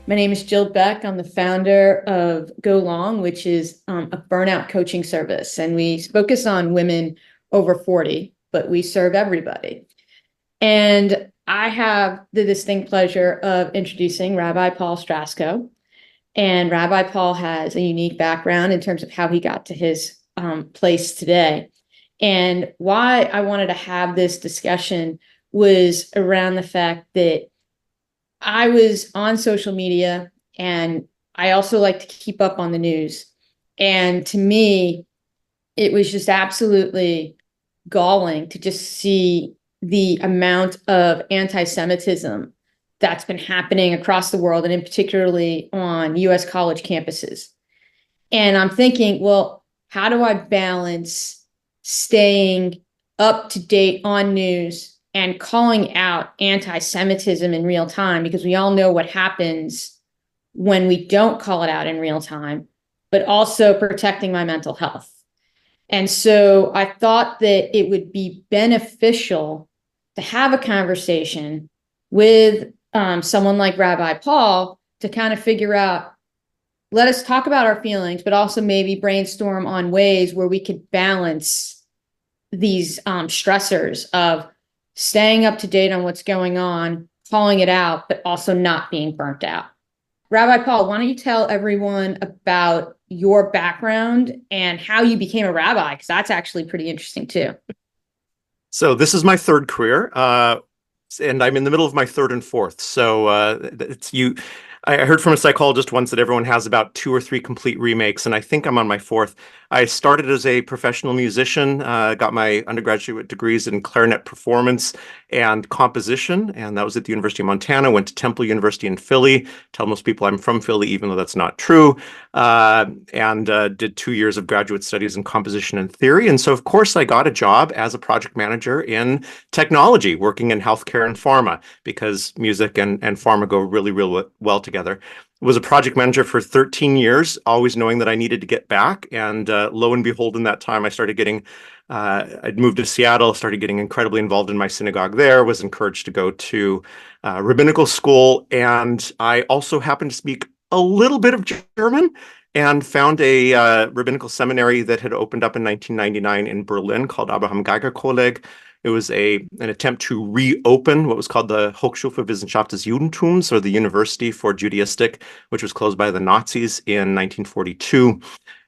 My name is Jill Beck. I'm the founder of Go Long, which is a burnout coaching service. And we focus on women over 40, but we serve everybody. And I have the distinct pleasure of introducing Rabbi Paul Strasko. And Rabbi Paul has a unique background in terms of how he got to his place today. And why I wanted to have this discussion was around the fact that I was on social media and I also like to keep up on the news. And to me, it was just absolutely galling to just see the amount of anti-Semitism that's been happening across the world, and in particularly on US college campuses. And I'm thinking, well, how do I balance staying up to date on news and calling out anti-Semitism in real time? Because we all know what happens when we don't call it out in real time, but also protecting my mental health. And so I thought that it would be beneficial to have a conversation with someone like Rabbi Paul to kind of figure out, let us talk about our feelings, but also maybe brainstorm on ways where we could balance these stressors of staying up to date on what's going on, calling it out, but also not being burnt out. Rabbi Paul, why don't you tell everyone about your background and how you became a rabbi? Because that's actually pretty interesting too. So this is my third career, and I'm in the middle of my third and fourth. So it's you. I heard from a psychologist once that everyone has about 2 or 3 complete remakes, and I think I'm on my fourth. I started as a professional musician, got my undergraduate degrees in clarinet performance and composition, and that was at the University of Montana. Went to Temple University in Philly. Tell most people I'm from Philly, even though that's not true. And did 2 years of graduate studies in composition and theory. And so, of course, I got a job as a project manager in technology, working in healthcare and pharma, because music and pharma go really, really well together. Was a project manager for 13 years, always knowing that I needed to get back. And lo and behold, in that time, I started getting, I'd moved to Seattle, started getting incredibly involved in my synagogue there, was encouraged to go to rabbinical school. And I also happened to speak a little bit of German and found a rabbinical seminary that had opened up in 1999 in Berlin called Abraham Geiger Kolleg. It was an attempt to reopen what was called the Hochschule für Wissenschaft des Judentums, or the University for Judaistic, which was closed by the Nazis in 1942.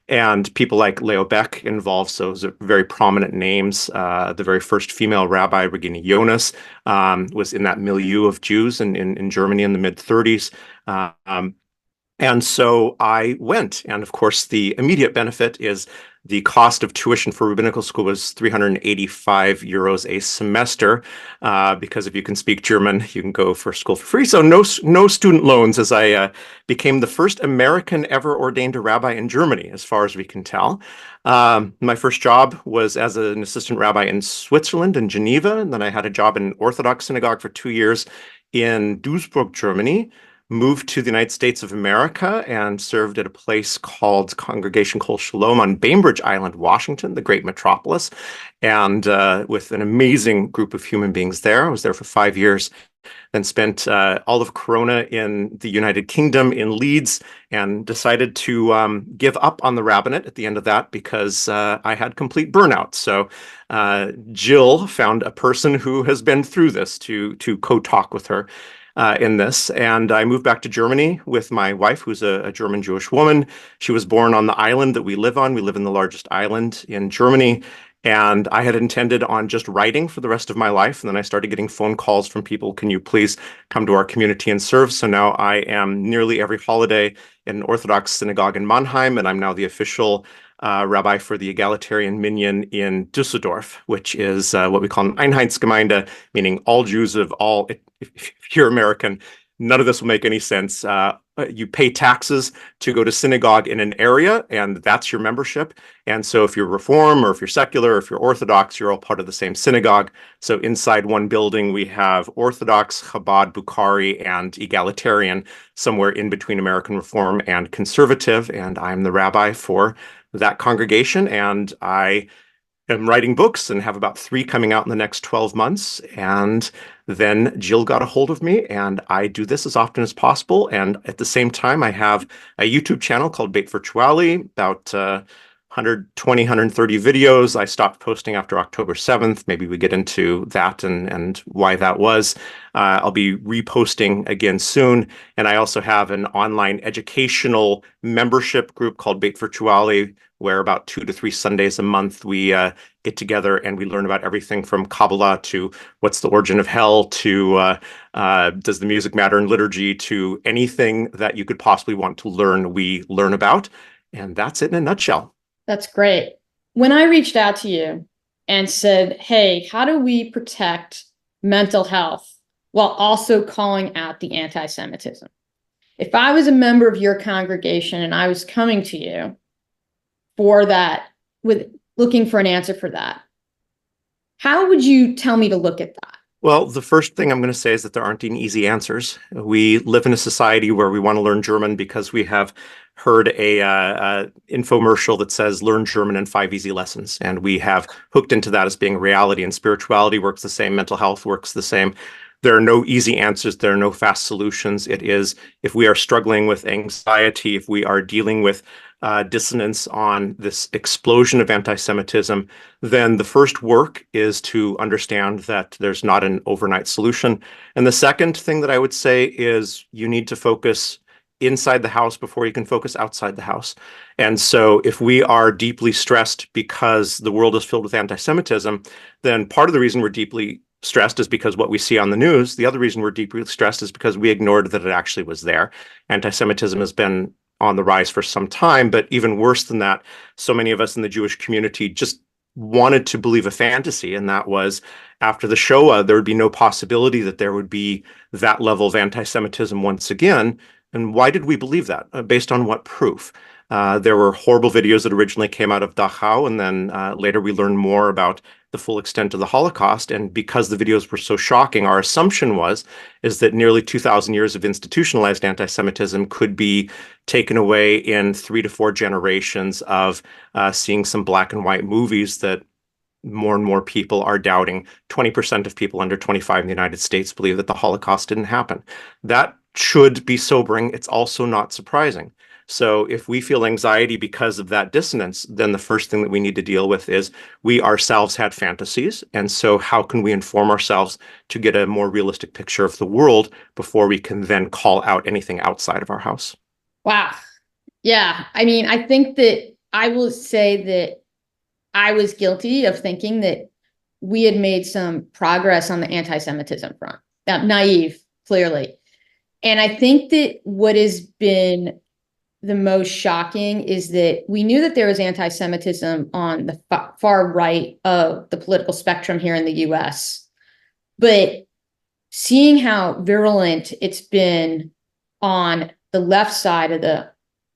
And people like Leo Beck involved, so those are very prominent names. The very first female rabbi, Regina Jonas, was in that milieu of Jews in Germany in the mid-30s. And so I went, and of course, the immediate benefit is the cost of tuition for rabbinical school was 385 euros a semester, because if you can speak German, you can go for school for free. So no student loans, as I became the first American ever ordained a rabbi in Germany, as far as we can tell. My first job was as an assistant rabbi in Switzerland, in Geneva, and then I had a job in an Orthodox synagogue for 2 years in Duisburg, Germany. Moved to the United States of America and served at a place called Congregation Kol Shalom on Bainbridge Island, Washington, the great metropolis, and with an amazing group of human beings there. I was there for 5 years, then spent all of Corona in the United Kingdom in Leeds, and decided to give up on the rabbinate at the end of that because I had complete burnout. So Jill found a person who has been through this to co-talk with her in this. And I moved back to Germany with my wife, who's a German Jewish woman. She was born on the island that we live on. We live in the largest island in Germany. And I had intended on just writing for the rest of my life. And then I started getting phone calls from people, can you please come to our community and serve? So now I am nearly every holiday in an Orthodox synagogue in Mannheim, and I'm now the official rabbi for the egalitarian minyan in Düsseldorf, which is what we call an Einheitsgemeinde, meaning all Jews of all, if you're American, none of this will make any sense. You pay taxes to go to synagogue in an area, and that's your membership. And so if you're Reform, or if you're secular, or if you're Orthodox, you're all part of the same synagogue. So inside one building, we have Orthodox, Chabad, Bukhari, and egalitarian, somewhere in between American Reform and conservative. And I'm the rabbi for that congregation, and I am writing books and have about 3 coming out in the next 12 months. And then Jill got a hold of me, and I do this as often as possible. And at the same time, I have a YouTube channel called Bait Virtuale, about 120, 130 videos. I stopped posting after October 7th. Maybe we get into that and why that was. I'll be reposting again soon. And I also have an online educational membership group called Bait Virtuale, where about 2 to 3 Sundays a month we get together and we learn about everything from Kabbalah to what's the origin of hell to does the music matter in liturgy, to anything that you could possibly want to learn, we learn about. And that's it in a nutshell. That's great. When I reached out to you and said, hey, how do we protect mental health while also calling out the anti-Semitism? If I was a member of your congregation and I was coming to you for that, with looking for an answer for that, how would you tell me to look at that? Well, the first thing I'm going to say is that there aren't any easy answers. We live in a society where we want to learn German because we have heard a infomercial that says learn German in 5 easy lessons, and we have hooked into that as being reality. And spirituality works the same, mental health works the same. There are no easy answers. There are no fast solutions. It is, if we are struggling with anxiety, if we are dealing with dissonance on this explosion of anti-Semitism, then the first work is to understand that there's not an overnight solution. And the second thing that I would say is you need to focus inside the house before you can focus outside the house. And so if we are deeply stressed because the world is filled with anti-Semitism, then part of the reason we're deeply stressed is because what we see on the news. The other reason we're deeply stressed is because we ignored that it actually was there. Anti-Semitism has been on the rise for some time, but even worse than that, so many of us in the Jewish community just wanted to believe a fantasy, and that was after the Shoah, there would be no possibility that there would be that level of anti-Semitism once again. And why did we believe that? Based on what proof? There were horrible videos that originally came out of Dachau, and then later we learned more about the full extent of the Holocaust. And because the videos were so shocking, our assumption is that nearly 2,000 years of institutionalized anti-Semitism could be taken away in 3 to 4 generations of seeing some black and white movies that more and more people are doubting. 20% of people under 25 in the United States believe that the Holocaust didn't happen. That should be sobering. It's also not surprising. So if we feel anxiety because of that dissonance, then the first thing that we need to deal with is we ourselves had fantasies. And so how can we inform ourselves to get a more realistic picture of the world before we can then call out anything outside of our house? Wow. Yeah. I mean, I think that I will say that I was guilty of thinking that we had made some progress on the anti-Semitism front. Naive, clearly. And I think that what has been the most shocking is that we knew that there was anti-Semitism on the far right of the political spectrum here in the US. But seeing how virulent it's been on the left side of the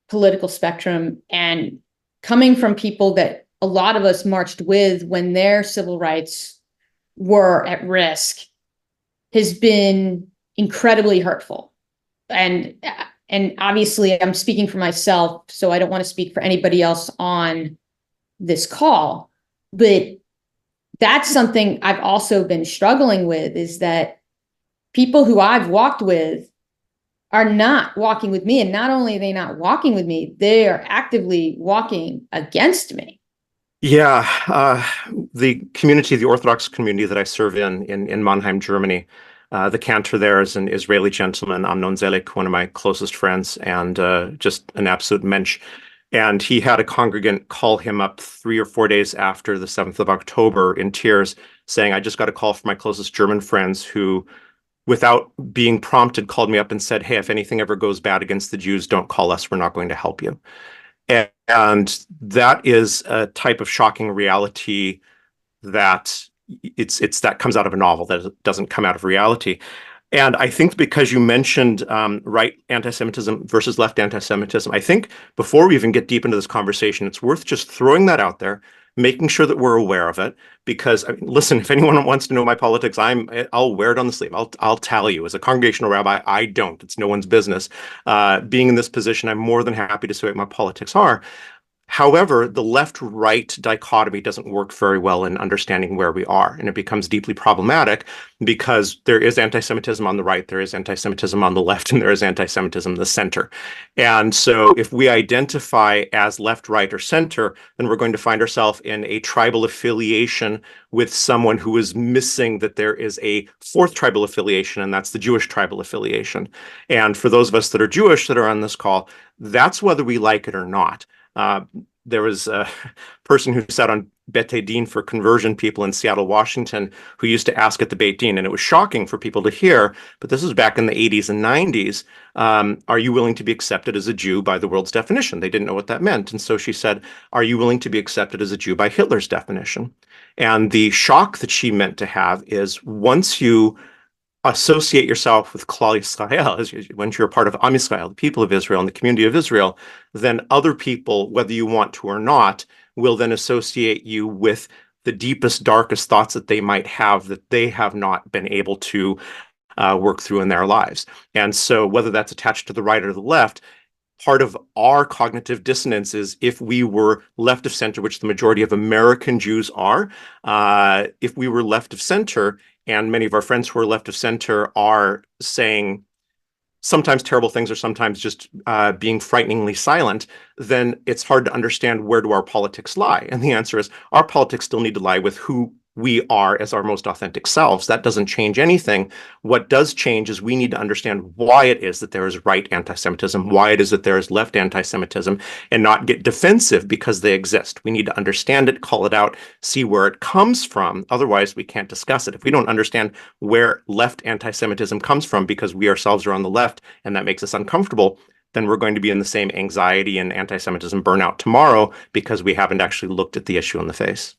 political spectrum and coming from people that a lot of us marched with when their civil rights were at risk has been incredibly hurtful. And obviously I'm speaking for myself, so I don't want to speak for anybody else on this call, but that's something I've also been struggling with, is that people who I've walked with are not walking with me. And not only are they not walking with me, they are actively walking against me. Yeah, the community, the Orthodox community that I serve in Mannheim, Germany, the cantor there is an Israeli gentleman, Amnon Zelik, one of my closest friends, and just an absolute mensch. And he had a congregant call him up 3 or 4 days after the 7th of October in tears, saying, I just got a call from my closest German friends who, without being prompted, called me up and said, hey, if anything ever goes bad against the Jews, don't call us. We're not going to help you. And that is a type of shocking reality that that comes out of a novel, that it doesn't come out of reality. And I think because you mentioned right anti-Semitism versus left anti-Semitism, I think before we even get deep into this conversation, it's worth just throwing that out there, making sure that we're aware of it. Because I mean, listen, if anyone wants to know my politics, I'll wear it on the sleeve. I'll tell you. As a congregational rabbi, I don't. It's no one's business. Being in this position, I'm more than happy to say what my politics are. However, the left-right dichotomy doesn't work very well in understanding where we are, and it becomes deeply problematic because there is anti-Semitism on the right, there is anti-Semitism on the left, and there is anti-Semitism in the center. And so if we identify as left, right, or center, then we're going to find ourselves in a tribal affiliation with someone who is missing that there is a fourth tribal affiliation, and that's the Jewish tribal affiliation. And for those of us that are Jewish that are on this call, that's whether we like it or not. There was a person who sat on Bete Din for conversion people in Seattle, Washington, who used to ask at the Beit Din, and it was shocking for people to hear, but this was back in the 80s and 90s, are you willing to be accepted as a Jew by the world's definition? They didn't know what that meant. And so she said, are you willing to be accepted as a Jew by Hitler's definition? And the shock that she meant to have is once you associate yourself with Klal Yisrael, once you're a part of Am Yisrael, the people of Israel and the community of Israel, then other people, whether you want to or not, will then associate you with the deepest, darkest thoughts that they might have that they have not been able to work through in their lives. And so whether that's attached to the right or the left, part of our cognitive dissonance is if we were left of center, which the majority of American Jews are, if we were left of center, and many of our friends who are left of center are saying sometimes terrible things or sometimes just being frighteningly silent, then it's hard to understand where do our politics lie. And the answer is our politics still need to lie with who we are as our most authentic selves. That doesn't change anything. What does change is we need to understand why it is that there is right anti-Semitism, why it is that there is left anti-Semitism, and not get defensive because they exist. We need to understand it, call it out, see where it comes from. Otherwise, we can't discuss it. If we don't understand where left anti-Semitism comes from because we ourselves are on the left and that makes us uncomfortable, then we're going to be in the same anxiety and anti-Semitism burnout tomorrow because we haven't actually looked at the issue in the face.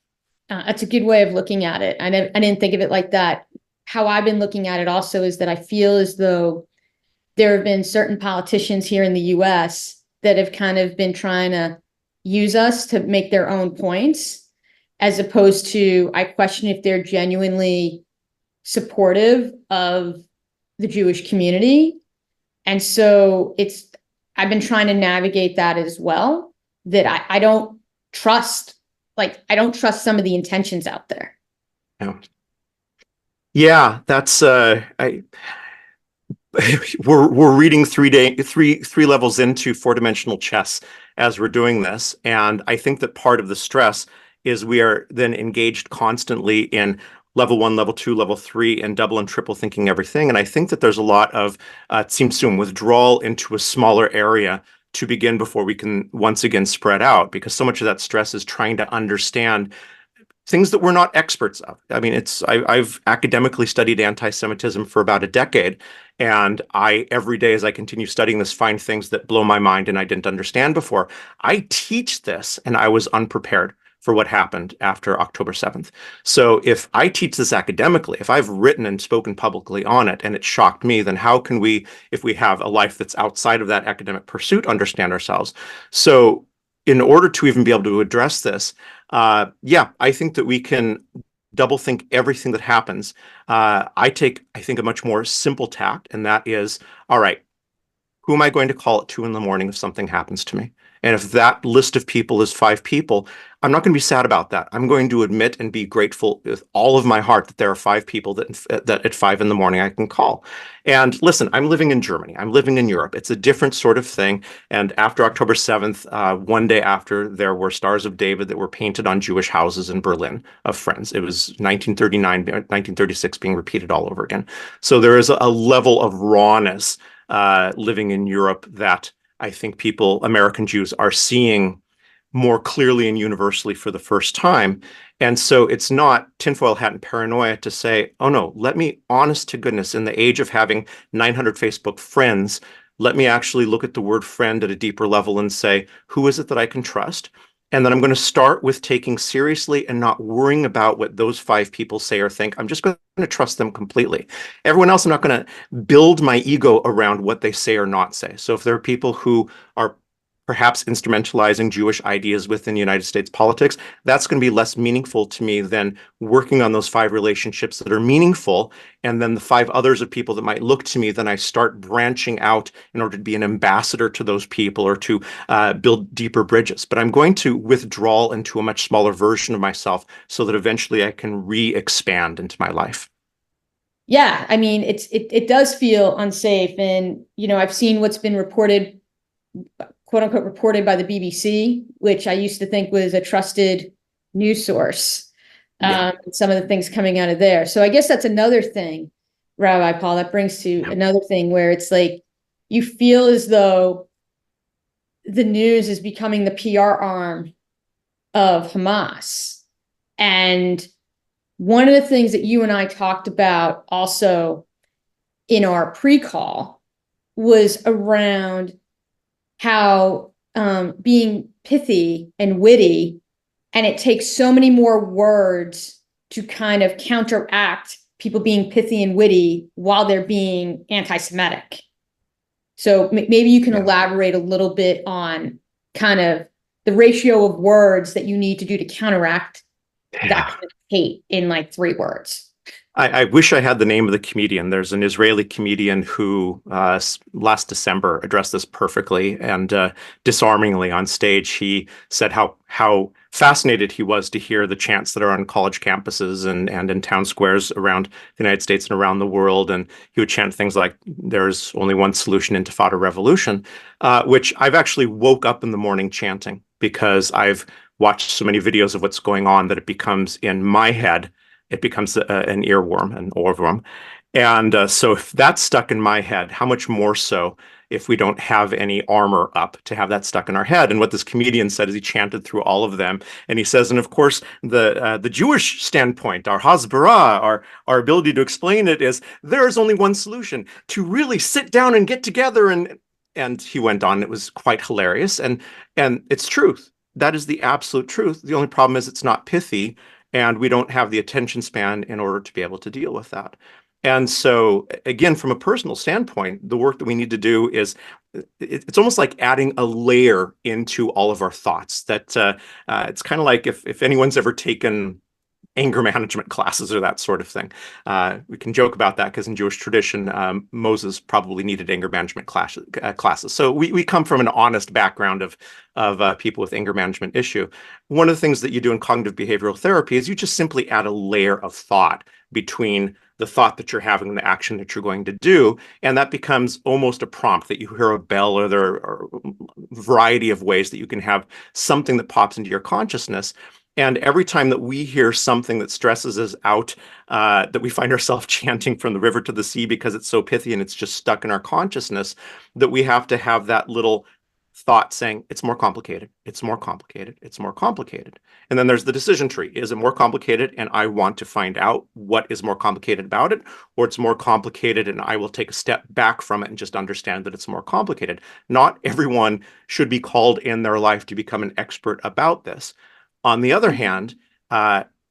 That's a good way of looking at it. I didn't think of it like that. How I've been looking at it also is that I feel as though there have been certain politicians here in the US that have kind of been trying to use us to make their own points, as opposed to, I question if they're genuinely supportive of the Jewish community. And so I've been trying to navigate that as well, that I don't trust some of the intentions out there. Yeah, that's we're reading three levels into four-dimensional chess as we're doing this, and I think that part of the stress is we are then engaged constantly in level 1, level 2, level 3, and double and triple thinking everything. And I think that there's a lot of it seems to withdrawal into a smaller area to begin before we can once again spread out, because so much of that stress is trying to understand things that we're not experts of. I mean, I've academically studied anti-Semitism for about a decade, and every day as I continue studying this, find things that blow my mind and I didn't understand before. I teach this, and I was unprepared for what happened after October 7th. So if I teach this academically, if I've written and spoken publicly on it and it shocked me, then how can we, if we have a life that's outside of that academic pursuit, understand ourselves? So in order to even be able to address this, yeah, I think that we can double think everything that happens. I think, a much more simple tact, and that is, all right, who am I going to call at 2 a.m. if something happens to me? And if that list of people is 5 people, I'm not going to be sad about that. I'm going to admit and be grateful with all of my heart that there are 5 people that at 5 a.m. I can call. And listen, I'm living in Germany. I'm living in Europe. It's a different sort of thing. And after October 7th, one day after, there were Stars of David that were painted on Jewish houses in Berlin of friends. It was 1939, 1936 being repeated all over again. So there is a level of rawness living in Europe that I think American Jews are seeing more clearly and universally for the first time. And so it's not tinfoil hat and paranoia to say, oh no, let me, honest to goodness, in the age of having 900 Facebook friends, let me actually look at the word friend at a deeper level and say, who is it that I can trust? And then I'm going to start with taking seriously and not worrying about what those 5 people say or think. I'm just going to trust them completely. Everyone else, I'm not going to build my ego around what they say or not say. So if there are people who are perhaps instrumentalizing Jewish ideas within United States politics, that's going to be less meaningful to me than working on those 5 relationships that are meaningful. And then the 5 others of people that might look to me, then I start branching out in order to be an ambassador to those people or to build deeper bridges. But I'm going to withdraw into a much smaller version of myself so that eventually I can re-expand into my life. Yeah, I mean, it does feel unsafe. And, I've seen what's been reported, quote unquote, reported by the BBC, which I used to think was a trusted news source. Yeah. Some of the things coming out of there. So I guess that's another thing, Rabbi Paul, that brings to another thing where it's like you feel as though the news is becoming the PR arm of Hamas. And one of the things that you and I talked about also in our pre-call was around how being pithy and witty, and it takes so many more words to kind of counteract people being pithy and witty while they're being anti-Semitic. So maybe you can elaborate a little bit on kind of the ratio of words that you need to do to counteract that kind of hate in like 3 words. I wish I had the name of the comedian. There's an Israeli comedian who last December addressed this perfectly and disarmingly on stage. He said how fascinated he was to hear the chants that are on college campuses and in town squares around the United States and around the world. And he would chant things like, "There's only one solution, Intifada revolution," which I've actually woke up in the morning chanting because I've watched so many videos of what's going on that it becomes in my head. It becomes an earworm, an ohrwurm. And so if that's stuck in my head, how much more so if we don't have any armor up to have that stuck in our head? And what this comedian said is he chanted through all of them. And he says, and of course, the Jewish standpoint, our hasbara, our ability to explain it is there is only one solution, to really sit down and get together. And he went on. It was quite hilarious. And it's truth. That is the absolute truth. The only problem is it's not pithy. And we don't have the attention span in order to be able to deal with that. And so, again, from a personal standpoint, the work that we need to do is it's almost like adding a layer into all of our thoughts. That it's kind of like if anyone's ever taken anger management classes or that sort of thing. We can joke about that because in Jewish tradition, Moses probably needed anger management classes. So we come from an honest background of people with anger management issue. One of the things that you do in cognitive behavioral therapy is you just simply add a layer of thought between the thought that you're having and the action that you're going to do. And that becomes almost a prompt that you hear a bell, or there are a variety of ways that you can have something that pops into your consciousness. And every time that we hear something that stresses us out, that we find ourselves chanting from the river to the sea because it's so pithy and it's just stuck in our consciousness, that we have to have that little thought saying, it's more complicated, it's more complicated, it's more complicated. And then there's the decision tree. Is it more complicated and I want to find out what is more complicated about it, or it's more complicated and I will take a step back from it and just understand that it's more complicated? Not everyone should be called in their life to become an expert about this. On the other hand,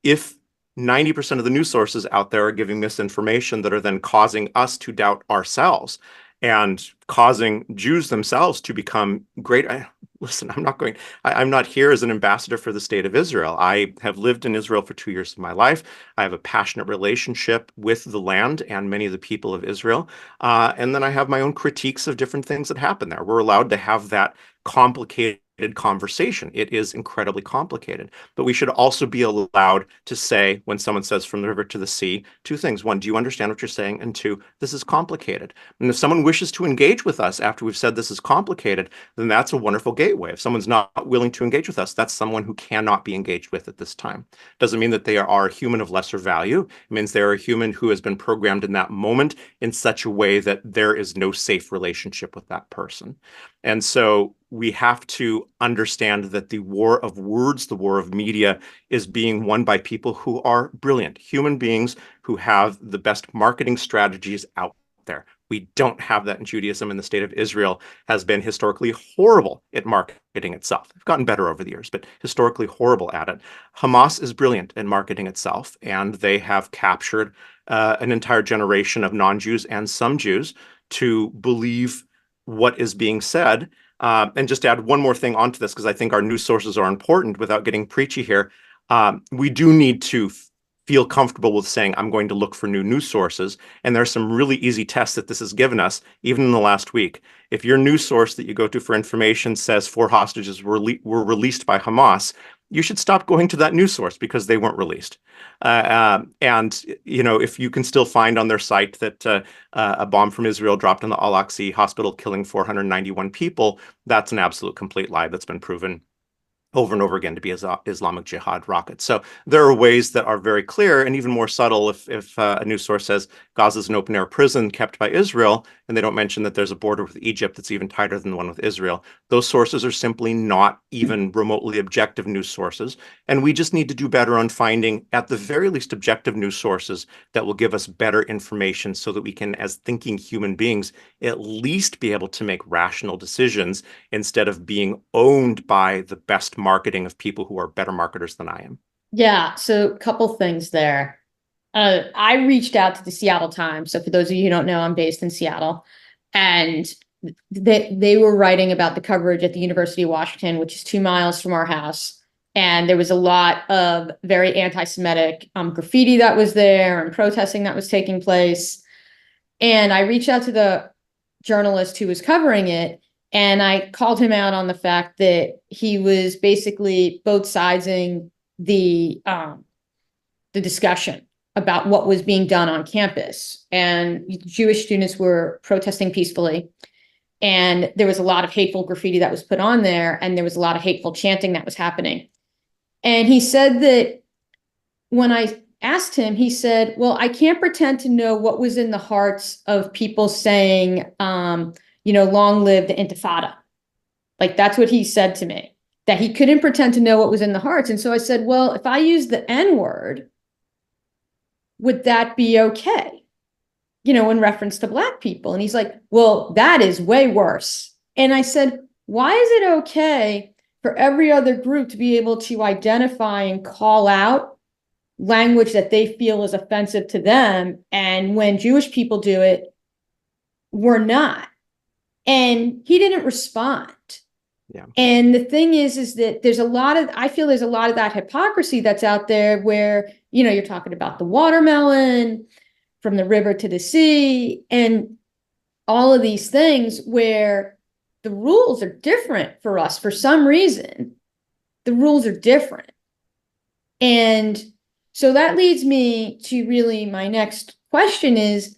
if 90% of the news sources out there are giving misinformation that are then causing us to doubt ourselves and causing Jews themselves to become great. Listen, I'm not here as an ambassador for the state of Israel. I have lived in Israel for 2 years of my life. I have a passionate relationship with the land and many of the people of Israel. And then I have my own critiques of different things that happen there. We're allowed to have that complicated conversation. It is incredibly complicated, but we should also be allowed to say, when someone says from the river to the sea, 2 things. 1, do you understand what you're saying? And 2, this is complicated. And if someone wishes to engage with us after we've said this is complicated, then that's a wonderful gateway. If someone's not willing to engage with us, that's someone who cannot be engaged with at this time. Doesn't mean that they are a human of lesser value. It means they're a human who has been programmed in that moment in such a way that there is no safe relationship with that person. And so we have to understand that the war of words, the war of media, is being won by people who are brilliant, human beings who have the best marketing strategies out there. We don't have that in Judaism, and the state of Israel has been historically horrible at marketing itself. They've gotten better over the years, but historically horrible at it. Hamas is brilliant in marketing itself, and they have captured an entire generation of non-Jews and some Jews to believe what is being said. And just to add one more thing onto this, because I think our news sources are important without getting preachy here. We do need to feel comfortable with saying, I'm going to look for new news sources. And there are some really easy tests that this has given us, even in the last week. If your news source that you go to for information says 4 hostages were released by Hamas, you should stop going to that news source because they weren't released. And, if you can still find on their site that a bomb from Israel dropped in the Al-Aqsa hospital, killing 491 people, that's an absolute complete lie that's been proven over and over again to be Islamic Jihad rockets. So there are ways that are very clear and even more subtle. If a news source says Gaza is an open air prison kept by Israel, and they don't mention that there's a border with Egypt that's even tighter than the one with Israel, those sources are simply not even remotely objective news sources. And we just need to do better on finding, at the very least, objective news sources that will give us better information so that we can, as thinking human beings, at least be able to make rational decisions instead of being owned by the best marketing of people who are better marketers than I am. Yeah, so a couple things there. I reached out to the Seattle Times. So for those of you who don't know, I'm based in Seattle. And they were writing about the coverage at the University of Washington, which is 2 miles from our house. And there was a lot of very anti-Semitic graffiti that was there and protesting that was taking place. And I reached out to the journalist who was covering it, and I called him out on the fact that he was basically both siding the discussion about what was being done on campus. And Jewish students were protesting peacefully. And there was a lot of hateful graffiti that was put on there, and there was a lot of hateful chanting that was happening. And he said that when I asked him, he said, well, I can't pretend to know what was in the hearts of people saying, long live the Intifada. Like, that's what he said to me, that he couldn't pretend to know what was in the hearts. And so I said, well, if I use the N-word, would that be okay? In reference to Black people. And he's like, well, that is way worse. And I said, why is it okay for every other group to be able to identify and call out language that they feel is offensive to them, and when Jewish people do it, we're not? And he didn't respond. Yeah. And the thing is that I feel there's a lot of that hypocrisy that's out there where, you're talking about the watermelon from the river to the sea and all of these things where the rules are different for us. For some reason, the rules are different. And so that leads me to really my next question is,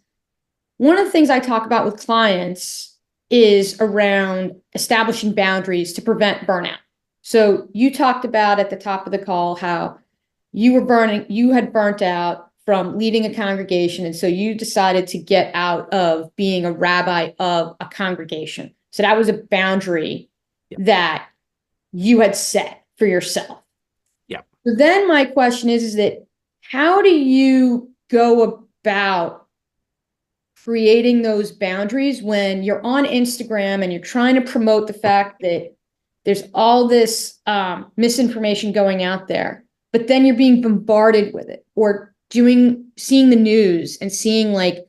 one of the things I talk about with clients is around establishing boundaries to prevent burnout. So you talked about at the top of the call how you had burnt out from leading a congregation. And so you decided to get out of being a rabbi of a congregation. So that was a boundary that you had set for yourself. Yeah. So then my question is that how do you go about creating those boundaries when you're on Instagram and you're trying to promote the fact that there's all this misinformation going out there, but then you're being bombarded with it, or seeing the news and seeing like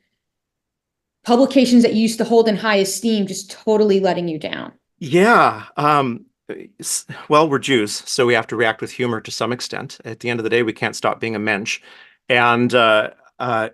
publications that you used to hold in high esteem just totally letting you down? Yeah. Well, we're Jews, so we have to react with humor to some extent. At the end of the day, we can't stop being a mensch. And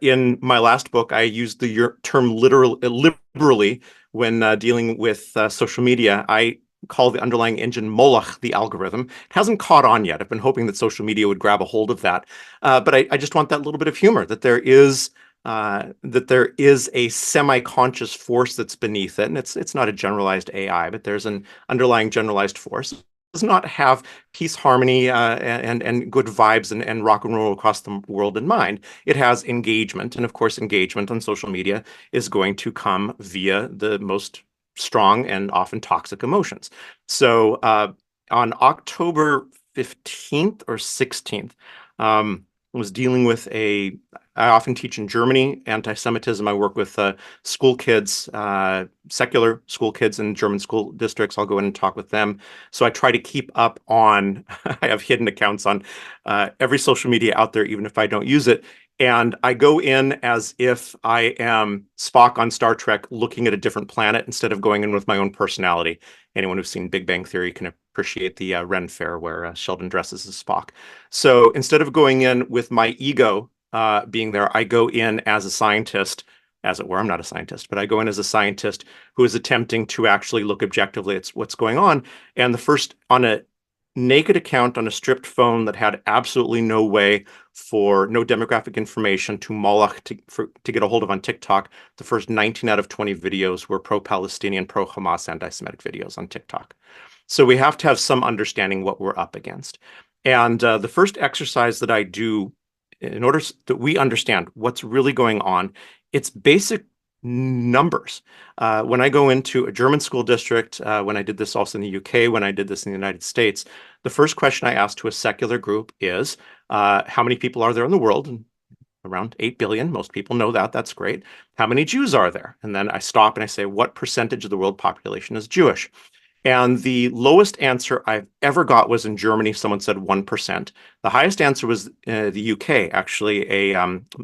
in my last book, I used the term liberally when dealing with social media. I call the underlying engine Moloch, the algorithm. It hasn't caught on yet. I've been hoping that social media would grab a hold of that. But I just want that little bit of humor, that there is a semi-conscious force that's beneath it. And it's not a generalized AI, but there's an underlying generalized force. It does not have peace, harmony, and good vibes and rock and roll across the world in mind. It has engagement. And of course, engagement on social media is going to come via the most strong and often toxic emotions. So on October 15th or 16th, was dealing with I often teach in Germany, anti-Semitism. I work with school kids, secular school kids in German school districts. I'll go in and talk with them. So I try to keep up on, I have hidden accounts on every social media out there, even if I don't use it. And I go in as if I am Spock on Star Trek looking at a different planet instead of going in with my own personality. Anyone who's seen Big Bang Theory can appreciate the Ren Fair where Sheldon dresses as Spock. So instead of going in with my ego being there, I go in as a scientist, as it were. I'm not a scientist, but I go in as a scientist who is attempting to actually look objectively at what's going on. And the first, on a naked account on a stripped phone that had absolutely no way for no demographic information to Moloch to get a hold of on TikTok, the first 19 out of 20 videos were pro-Palestinian, pro-Hamas, anti-Semitic videos on TikTok. So we have to have some understanding what we're up against. And the first exercise that I do in order that we understand what's really going on, it's basic numbers. When I go into a German school district, when I did this also in the UK, when I did this in the United States, the first question I ask to a secular group is, how many people are there in the world? And around 8 billion. Most people know that. That's great. How many Jews are there? And then I stop and I say, what percentage of the world population is Jewish? And the lowest answer I've ever got was in Germany. Someone said 1%. The highest answer was the UK, actually, a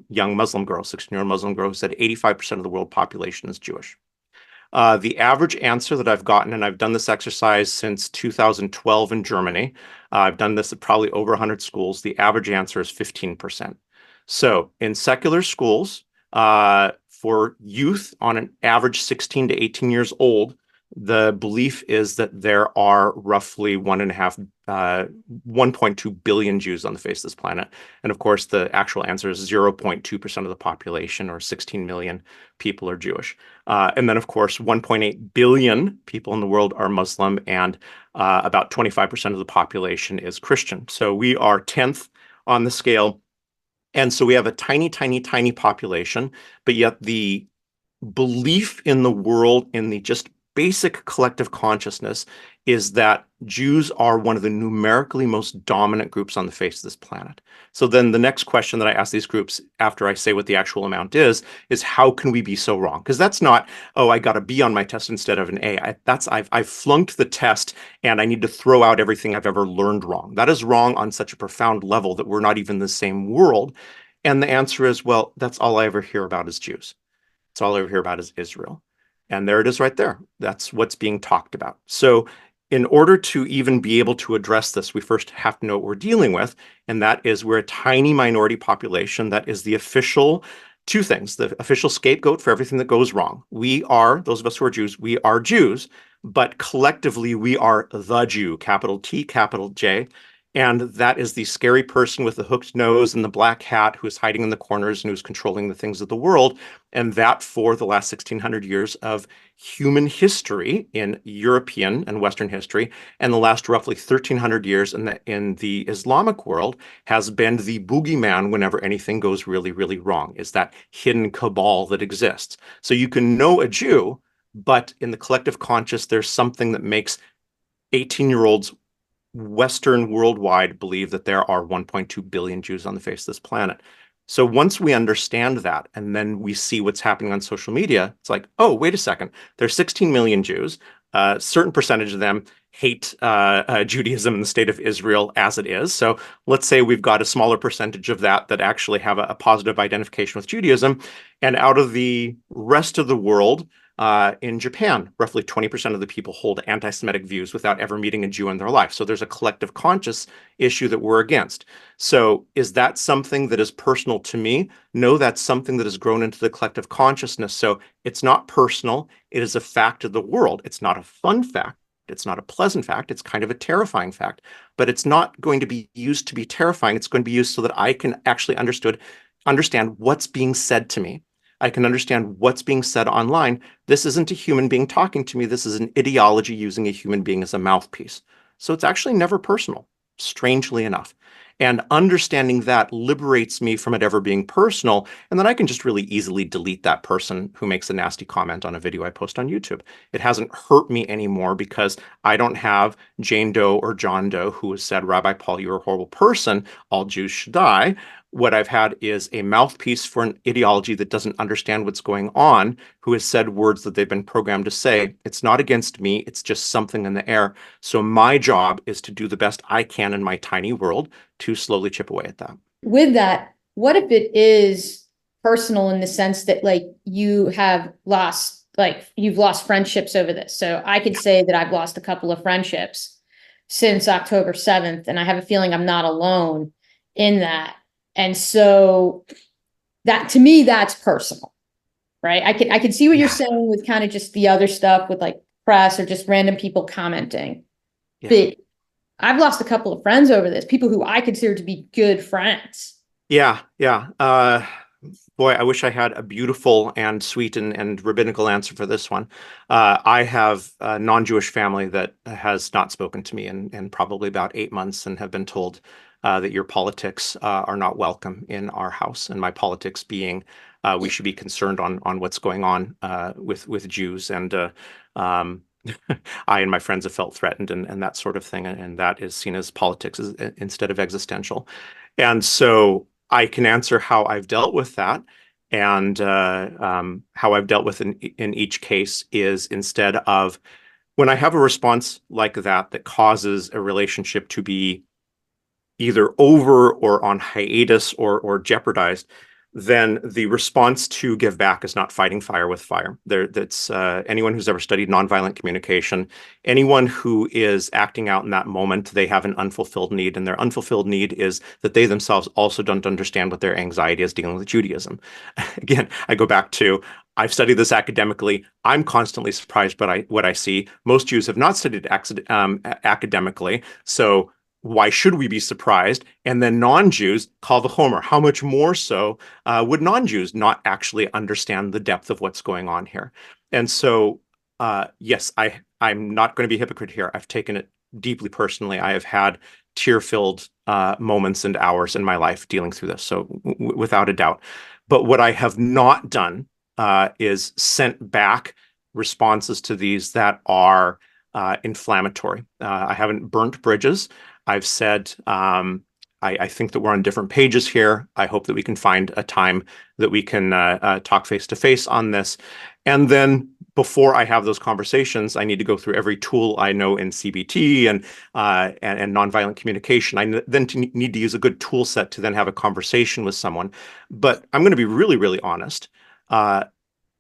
young Muslim girl, 16-year-old Muslim girl, who said 85% of the world population is Jewish. The average answer that I've gotten, and I've done this exercise since 2012 in Germany, I've done this at probably over 100 schools, the average answer is 15%. So in secular schools, for youth on an average 16 to 18 years old, the belief is that there are roughly 1.2 billion Jews on the face of this planet. And of course, the actual answer is 0.2% of the population, or 16 million people are Jewish. And then, of course, 1.8 billion people in the world are Muslim, and about 25% of the population is Christian. So we are 10th on the scale. And so we have a tiny, tiny, tiny population, but yet the belief in the world, in the just basic collective consciousness, is that Jews are one of the numerically most dominant groups on the face of this planet. So then the next question that I ask these groups after I say what the actual amount is how can we be so wrong? Because that's not, oh, I got a B on my test instead of an A. I've flunked the test and I need to throw out everything I've ever learned wrong. That is wrong on such a profound level that we're not even in the same world. And the answer is, well, that's all I ever hear about is Jews. That's all I ever hear about is Israel. And there it is right there. That's what's being talked about. So in order to even be able to address this, we first have to know what we're dealing with. And that is, we're a tiny minority population that is the official two things, the official scapegoat for everything that goes wrong. We are, those of us who are Jews, we are Jews, but collectively we are the Jew, capital T, capital J. And that is the scary person with the hooked nose and the black hat who is hiding in the corners and who's controlling the things of the world. And that for the last 1600 years of human history in European and Western history, and the last roughly 1300 years in the Islamic world, has been the boogeyman whenever anything goes really, really wrong, is that hidden cabal that exists. So you can know a Jew, but in the collective conscious, there's something that makes 18-year-olds Western worldwide believe that there are 1.2 billion Jews on the face of this planet. So once we understand that, and then we see what's happening on social media, it's like, oh, wait a second, there's 16 million Jews. A certain percentage of them hate Judaism in the state of Israel as it is. So let's say we've got a smaller percentage of that actually have a positive identification with Judaism. And out of the rest of the world, in Japan, roughly 20% of the people hold anti-Semitic views without ever meeting a Jew in their life. So there's a collective conscious issue that we're against. So is that something that is personal to me? No, that's something that has grown into the collective consciousness. So it's not personal. It is a fact of the world. It's not a fun fact. It's not a pleasant fact. It's kind of a terrifying fact. But it's not going to be used to be terrifying. It's going to be used so that I can actually understand what's being said to me. I can understand what's being said online. This isn't a human being talking to me. This is an ideology using a human being as a mouthpiece. So it's actually never personal, strangely enough. And understanding that liberates me from it ever being personal. And then I can just really easily delete that person who makes a nasty comment on a video I post on YouTube. It hasn't hurt me anymore because I don't have Jane Doe or John Doe who has said, Rabbi Paul, you're a horrible person. All Jews should die. What I've had is a mouthpiece for an ideology that doesn't understand what's going on, who has said words that they've been programmed to say. It's not against me. It's just something in the air. So my job is to do the best I can in my tiny world to slowly chip away at that. With that, what if it is personal in the sense that like you've lost friendships over this? So I could say that I've lost a couple of friendships since October 7th, and I have a feeling I'm not alone in that. And so that, to me, that's personal, right? I can see what you're saying with kind of just the other stuff with like press or just random people commenting. Yeah. But I've lost a couple of friends over this, people who I consider to be good friends. Yeah. Boy, I wish I had a beautiful and sweet and rabbinical answer for this one. I have a non-Jewish family that has not spoken to me in probably about 8 months and have been told that your politics are not welcome in our house. And my politics being we should be concerned on what's going on with Jews. And I and my friends have felt threatened and that sort of thing. And that is seen as politics instead of existential. And so I can answer how I've dealt with that. And how I've dealt with in each case is, instead of, when I have a response like that causes a relationship to be either over or on hiatus or jeopardized, then the response to give back is not fighting fire with fire. That's anyone who's ever studied nonviolent communication, anyone who is acting out in that moment, they have an unfulfilled need, and their unfulfilled need is that they themselves also don't understand what their anxiety is dealing with Judaism. Again, I go back to, I've studied this academically. I'm constantly surprised by what I see. Most Jews have not studied academically, so why should we be surprised? And then non-Jews call the Homer. How much more so would non-Jews not actually understand the depth of what's going on here? And so, yes, I'm not going to be a hypocrite here. I've taken it deeply personally. I have had tear-filled moments and hours in my life dealing through this, so without a doubt. But what I have not done is sent back responses to these that are inflammatory. I haven't burnt bridges. I've said, I think that we're on different pages here. I hope that we can find a time that we can talk face to face on this. And then before I have those conversations, I need to go through every tool I know in CBT and nonviolent communication. I then need to use a good tool set to then have a conversation with someone. But I'm going to be really, really honest.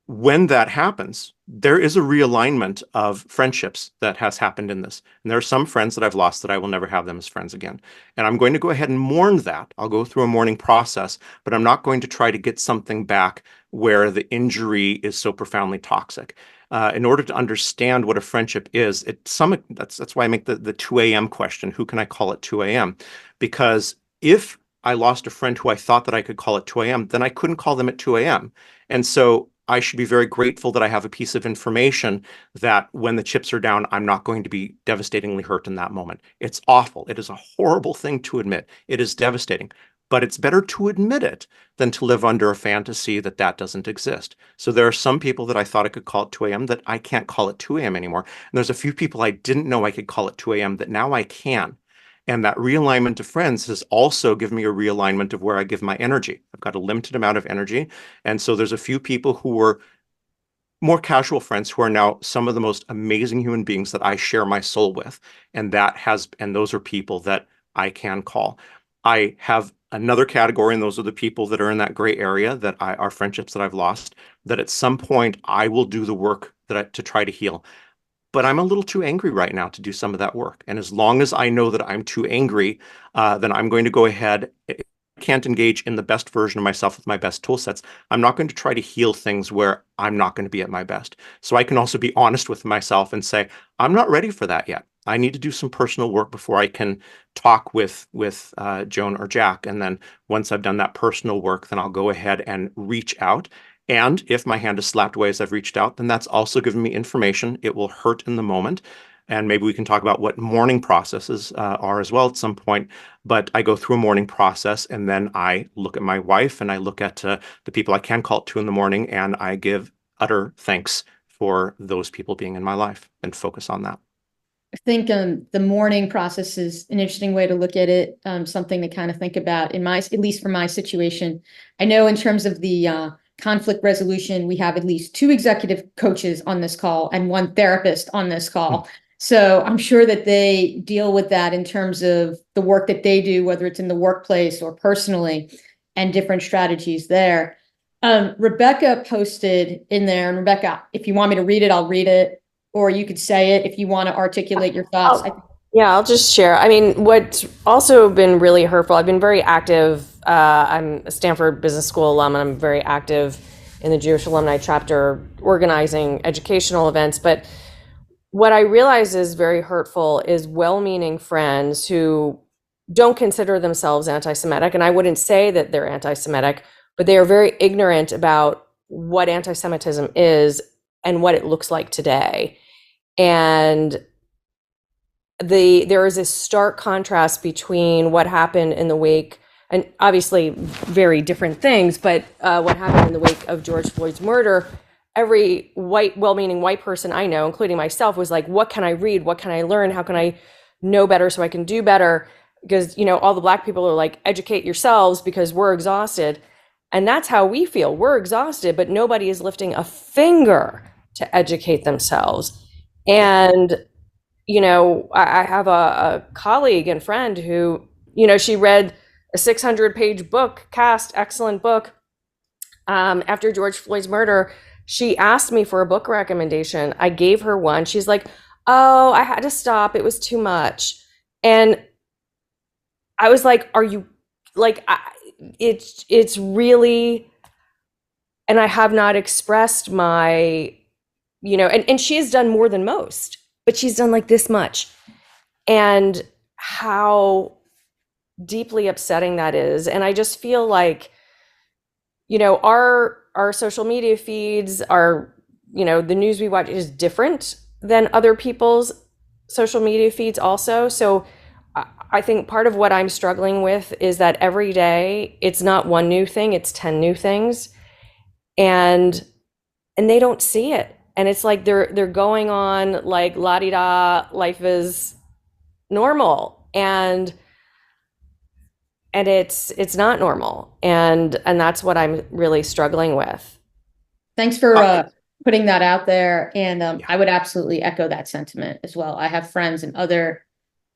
When that happens, there is a realignment of friendships that has happened in this. And there are some friends that I've lost that I will never have them as friends again. And I'm going to go ahead and mourn that. I'll go through a mourning process, but I'm not going to try to get something back where the injury is so profoundly toxic. In order to understand what a friendship is, that's why I make the 2 a.m. question. Who can I call at 2 a.m.? Because if I lost a friend who I thought that I could call at 2 a.m., then I couldn't call them at 2 a.m. And so I should be very grateful that I have a piece of information that when the chips are down, I'm not going to be devastatingly hurt in that moment. It's awful. It is a horrible thing to admit. It is devastating. But it's better to admit it than to live under a fantasy that doesn't exist. So there are some people that I thought I could call at 2 a.m. that I can't call at 2 a.m. anymore. And there's a few people I didn't know I could call at 2 a.m. that now I can. And that realignment of friends has also given me a realignment of where I give my energy. I've got a limited amount of energy. And so there's a few people who were more casual friends who are now some of the most amazing human beings that I share my soul with. And those are people that I can call. I have another category, and those are the people that are in that gray area that are friendships that I've lost, that at some point I will do the work to try to heal. But I'm a little too angry right now to do some of that work. And as long as I know that I'm too angry, then I'm going to go ahead. I can't engage in the best version of myself with my best tool sets. I'm not going to try to heal things where I'm not going to be at my best. So I can also be honest with myself and say, I'm not ready for that yet. I need to do some personal work before I can talk with Joan or Jack. And then once I've done that personal work, then I'll go ahead and reach out. And if my hand is slapped away as I've reached out, then that's also given me information. It will hurt in the moment. And maybe we can talk about what mourning processes are as well at some point. But I go through a mourning process, and then I look at my wife and I look at the people I can call at 2 a.m, and I give utter thanks for those people being in my life and focus on that. I think the mourning process is an interesting way to look at it, something to kind of think about at least for my situation. I know in terms of the conflict resolution, we have at least 2 executive coaches on this call and 1 therapist on this call. So I'm sure that they deal with that in terms of the work that they do, whether it's in the workplace or personally. and different strategies there. Rebecca posted in there, and Rebecca, if you want me to read it, I'll read it, or you could say it if you want to articulate your thoughts. Yeah, I'll just share. I mean, what's also been really hurtful, I've been very active. I'm a Stanford Business School alum, and I'm very active in the Jewish Alumni Chapter, organizing educational events. But what I realize is very hurtful is well-meaning friends who don't consider themselves anti-Semitic. And I wouldn't say that they're anti-Semitic, but they are very ignorant about what anti-Semitism is and what it looks like today. And there is a stark contrast between what happened in the wake, and obviously very different things, but what happened in the wake of George Floyd's murder. Every white, well-meaning white person I know, including myself, was like, what can I read? What can I learn? How can I know better so I can do better? Because, all the Black people are like, educate yourselves because we're exhausted. And that's how we feel. We're exhausted, but nobody is lifting a finger to educate themselves. And I have a colleague and friend who, she read a 600-page book, excellent book, after George Floyd's murder. She asked me for a book recommendation. I gave her one. She's like, oh, I had to stop. It was too much. And I was like, are you, like, it's really, and I have not expressed my, and she has done more than most, but she's done like this much. And how deeply upsetting that is. And I just feel like, our social media feeds are, the news we watch is different than other people's social media feeds also. So I think part of what I'm struggling with is that every day it's not one new thing, it's 10 new things. And they don't see it. And it's like they're going on like la-di-da, life is normal. And it's not normal. And that's what I'm really struggling with. Thanks for putting that out there. And I would absolutely echo that sentiment as well. I have friends in other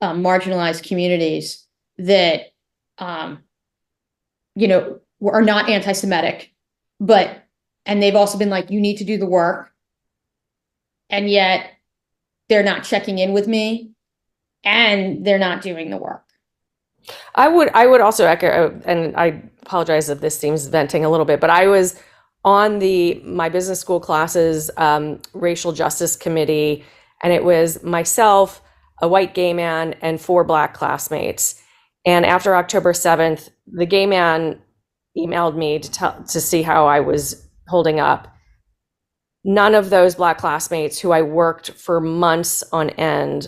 marginalized communities that, are not anti-Semitic, and they've also been like, you need to do the work. And yet they're not checking in with me and they're not doing the work. I would also echo, and I apologize if this seems venting a little bit, but I was on my business school classes racial justice committee, and it was myself, a white gay man, and 4 Black classmates. And after October 7th, the gay man emailed me to see how I was holding up. None of those Black classmates who I worked for months on end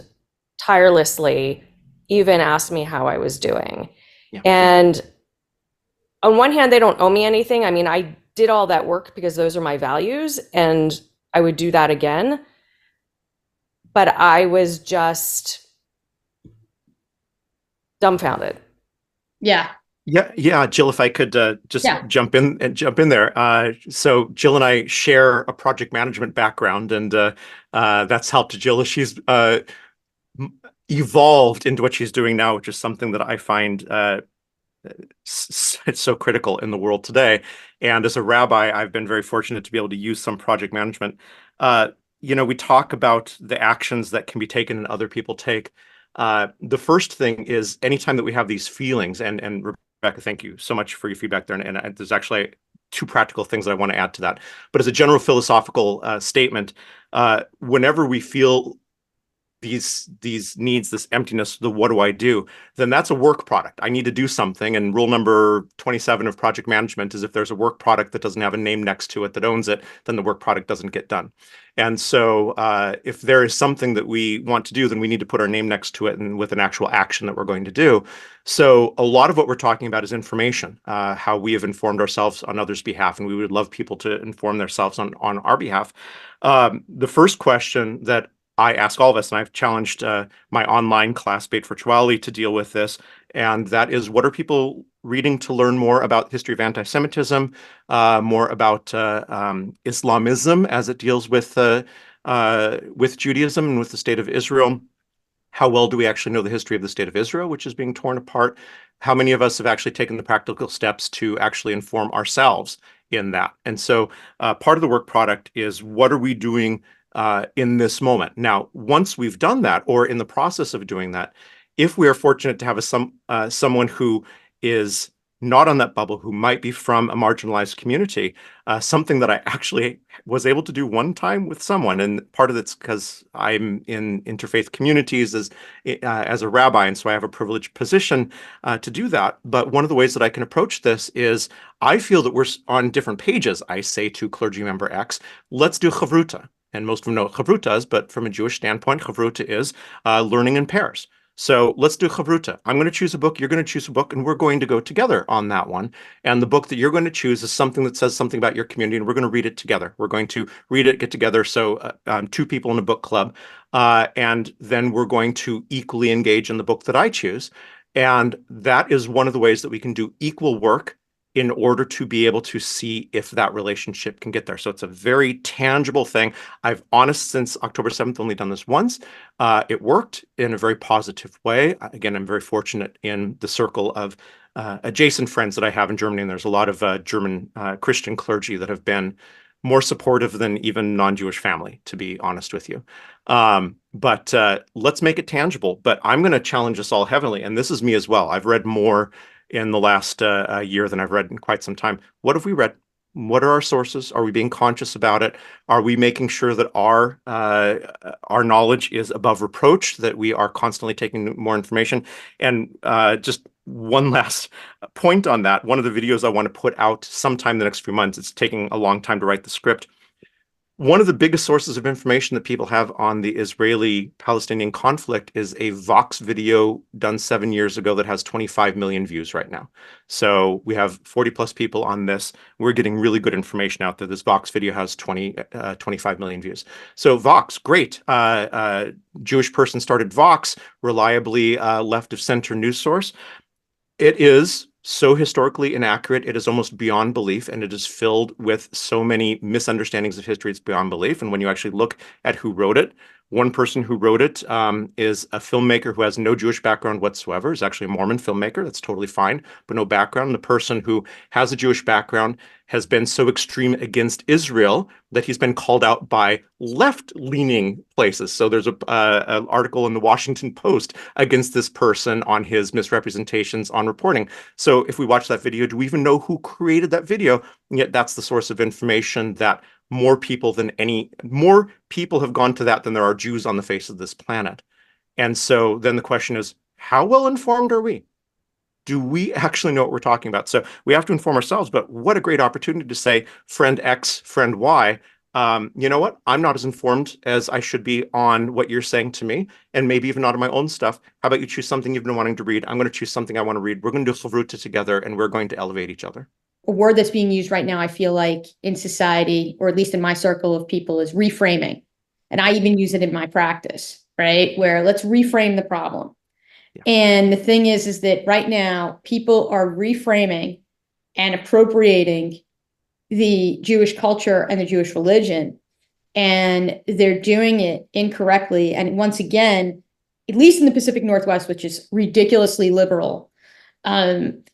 tirelessly even asked me how I was doing. Yeah. And on one hand, they don't owe me anything. I mean, I did all that work because those are my values, and I would do that again. But I was just dumbfounded. Yeah. Yeah, Jill, if I could just jump in there. So Jill and I share a project management background, and that's helped Jill as she's evolved into what she's doing now, which is something that I find it's so critical in the world today. And as a rabbi, I've been very fortunate to be able to use some project management. We talk about the actions that can be taken and other people take. The first thing is anytime that we have these feelings, and Rebecca, thank you so much for your feedback there. And there's actually 2 practical things that I want to add to that. But as a general philosophical statement, whenever we feel these needs, this emptiness, what do I do? Then that's a work product. I need to do something. And rule number 27 of project management is if there's a work product that doesn't have a name next to it that owns it, then the work product doesn't get done. And so if there is something that we want to do, then we need to put our name next to it and with an actual action that we're going to do. So a lot of what we're talking about is information, how we have informed ourselves on others' behalf, and we would love people to inform themselves on our behalf. The first question that I ask all of us, and I've challenged my online class, Beit Virtuality, to deal with this, and that is, what are people reading to learn more about the history of anti-Semitism, more about Islamism as it deals with Judaism and with the state of Israel, How well do we actually know the history of the state of Israel, which is being torn apart? How many of us have actually taken the practical steps to actually inform ourselves in that? And so part of the work product is, what are we doing in this moment? Now, once we've done that, or in the process of doing that, if we are fortunate to have someone who is not on that bubble, who might be from a marginalized community, something that I actually was able to do one time with someone, and part of it's because I'm in interfaith communities as a rabbi, and so I have a privileged position to do that. But one of the ways that I can approach this is, I feel that we're on different pages. I say to clergy member X, let's do chavruta. And most of them know what chavruta is, but from a Jewish standpoint, chavruta is learning in pairs. So let's do chavruta. I'm going to choose a book, you're going to choose a book, and we're going to go together on that one. And the book that you're going to choose is something that says something about your community, and we're going to read it together. We're going to read it, get together. So two people in a book club. And then we're going to equally engage in the book that I choose. And that is one of the ways that we can do equal work in order to be able to see if that relationship can get there. So it's a very tangible thing. I've, honest, since October 7th, only done this once. It worked in a very positive way. Again, I'm very fortunate in the circle of adjacent friends that I have in Germany, and there's a lot of German Christian clergy that have been more supportive than even non-Jewish family, to be honest with you. But let's make it tangible. But I'm going to challenge us all heavily, and this is me as well. I've read more in the last year than I've read in quite some time. What have we read? What are our sources? Are we being conscious about it? Are we making sure that our knowledge is above reproach, that we are constantly taking more information? And just one last point on that. One of the videos I want to put out sometime the next few months, it's taking a long time to write the script. One of the biggest sources of information that people have on the Israeli-Palestinian conflict is a Vox video done 7 years ago that has 25 million views right now. So we have 40 plus people on this. We're getting really good information out there. This Vox video has 25 million views. So Vox, great. Jewish person started Vox, reliably left of center news source. It is so historically inaccurate, it is almost beyond belief, and it is filled with so many misunderstandings of history, it's beyond belief. And when you actually look at who wrote it, one person who wrote it is a filmmaker who has no Jewish background whatsoever. Is actually a Mormon filmmaker. That's totally fine, but no background. The person who has a Jewish background has been so extreme against Israel that he's been called out by left-leaning places. So there's an article in the Washington Post against this person on his misrepresentations on reporting. So if we watch that video, do we even know who created that video? And yet that's the source of information that more people have gone to that than there are Jews on the face of this planet. And so then the question is, how well informed are we? Do we actually know what we're talking about? So we have to inform ourselves, but what a great opportunity to say, friend X, friend Y, you know what? I'm not as informed as I should be on what you're saying to me, and maybe even not on my own stuff. How about you choose something you've been wanting to read? I'm going to choose something I want to read. We're going to do chavruta together, and we're going to elevate each other. A word that's being used right now, I feel like, in society, or at least in my circle of people, is reframing. And I even use it in my practice, right? Where let's reframe the problem. Yeah. And the thing is that right now people are reframing and appropriating the Jewish culture and the Jewish religion, and they're doing it incorrectly. And once again, at least in the Pacific Northwest, which is ridiculously liberal, and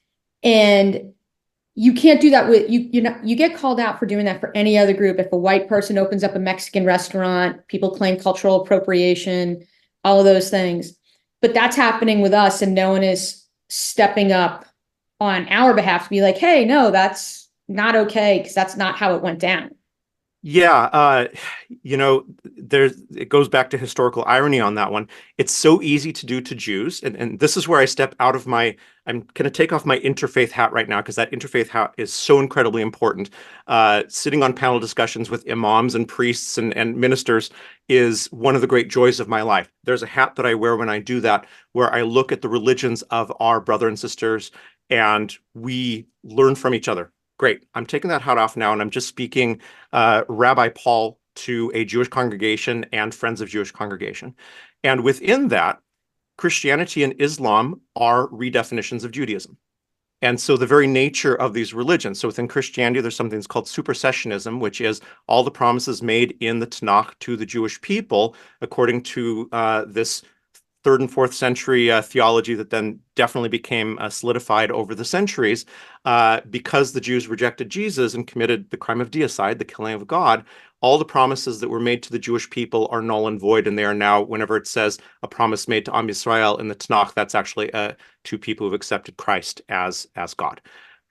you can't do that with you get called out for doing that for any other group. If a white person opens up a Mexican restaurant, people claim cultural appropriation, all of those things. But that's happening with us, and no one is stepping up on our behalf to be like, hey, no, that's not okay, because that's not how it went down. Yeah, it goes back to historical irony on that one. It's so easy to do to Jews, and this is where I step out of I'm going to take off my interfaith hat right now, because that interfaith hat is so incredibly important. Sitting on panel discussions with imams and priests and ministers is one of the great joys of my life. There's a hat that I wear when I do that, where I look at the religions of our brother and sisters, and we learn from each other. Great. I'm taking that hat off now, and I'm just speaking Rabbi Paul to a Jewish congregation and friends of Jewish congregation. And within that, Christianity and Islam are redefinitions of Judaism. And so the very nature of these religions, so within Christianity, there's something that's called supersessionism, which is all the promises made in the Tanakh to the Jewish people, according to this third and fourth century theology that then definitely became solidified over the centuries, because the Jews rejected Jesus and committed the crime of deicide, the killing of God. All the promises that were made to the Jewish people are null and void, and they are now, whenever it says a promise made to Am Yisrael in the Tanakh, that's actually to people who've accepted Christ as God.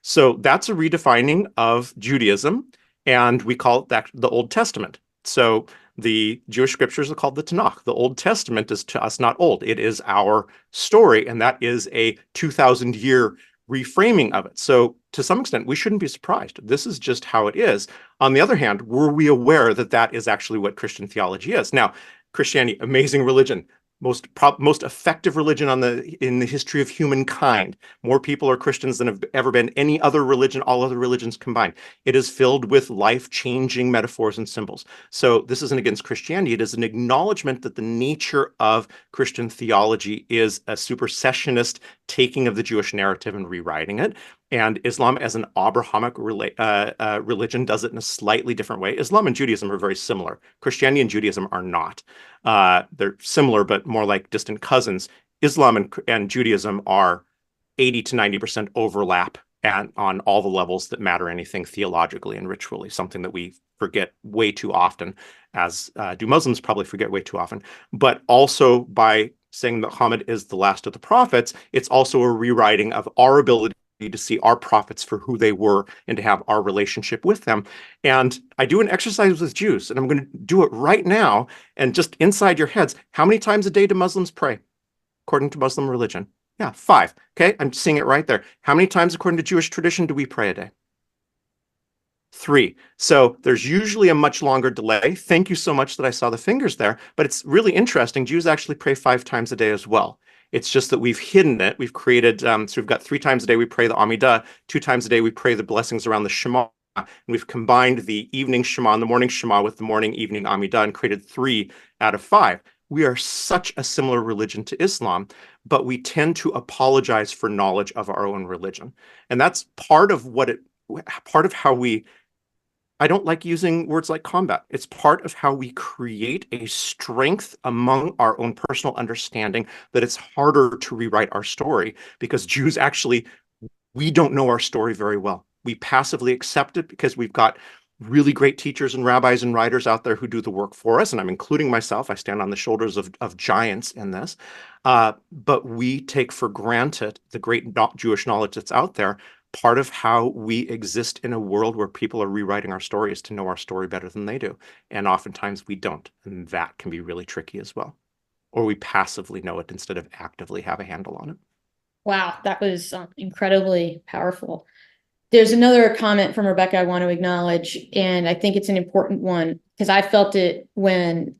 So that's a redefining of Judaism, and we call it the Old Testament. So the Jewish scriptures are called the Tanakh. The Old Testament is to us not old. It is our story, and that is a 2,000-year reframing of it. So to some extent, we shouldn't be surprised. This is just how it is. On the other hand, were we aware that that is actually what Christian theology is? Now, Christianity, amazing religion, most effective religion in the history of humankind. More people are Christians than have ever been any other religion, all other religions combined. It is filled with life-changing metaphors and symbols. So this isn't against Christianity. It is an acknowledgement that the nature of Christian theology is a supersessionist taking of the Jewish narrative and rewriting it. And Islam, as an Abrahamic religion, does it in a slightly different way. Islam and Judaism are very similar. Christianity and Judaism are not. They're similar, but more like distant cousins. Islam and Judaism are 80 to 90% overlap on all the levels that matter anything theologically and ritually, something that we forget way too often, as do Muslims probably forget way too often. But also by saying that Muhammad is the last of the prophets, it's also a rewriting of our ability to see our prophets for who they were and to have our relationship with them. And I do an exercise with Jews, and I'm going to do it right now. And just inside your heads, how many times a day do Muslims pray according to Muslim religion? Yeah, 5. Okay, I'm seeing it right there. How many times according to Jewish tradition do we pray a day? 3. So there's usually a much longer delay. Thank you so much that I saw the fingers there. But it's really interesting. Jews actually pray 5 times a day as well. It's just that we've hidden it. We've created, so we've got 3 times a day we pray the Amidah, 2 times a day we pray the blessings around the Shema. And we've combined the evening Shema and the morning Shema with the morning, evening Amidah and created 3 out of 5. We are such a similar religion to Islam, but we tend to apologize for knowledge of our own religion. And that's part of how we, I don't like using words like combat. It's part of how we create a strength among our own personal understanding that it's harder to rewrite our story, because Jews actually, we don't know our story very well. We passively accept it because we've got really great teachers and rabbis and writers out there who do the work for us, and I'm including myself. I stand on the shoulders of giants in this. But we take for granted the great Jewish knowledge that's out there. Part of how we exist in a world where people are rewriting our story is to know our story better than they do. And oftentimes we don't. And that can be really tricky as well. Or we passively know it instead of actively have a handle on it. Wow, that was incredibly powerful. There's another comment from Rebecca I want to acknowledge, and I think it's an important one because I felt it when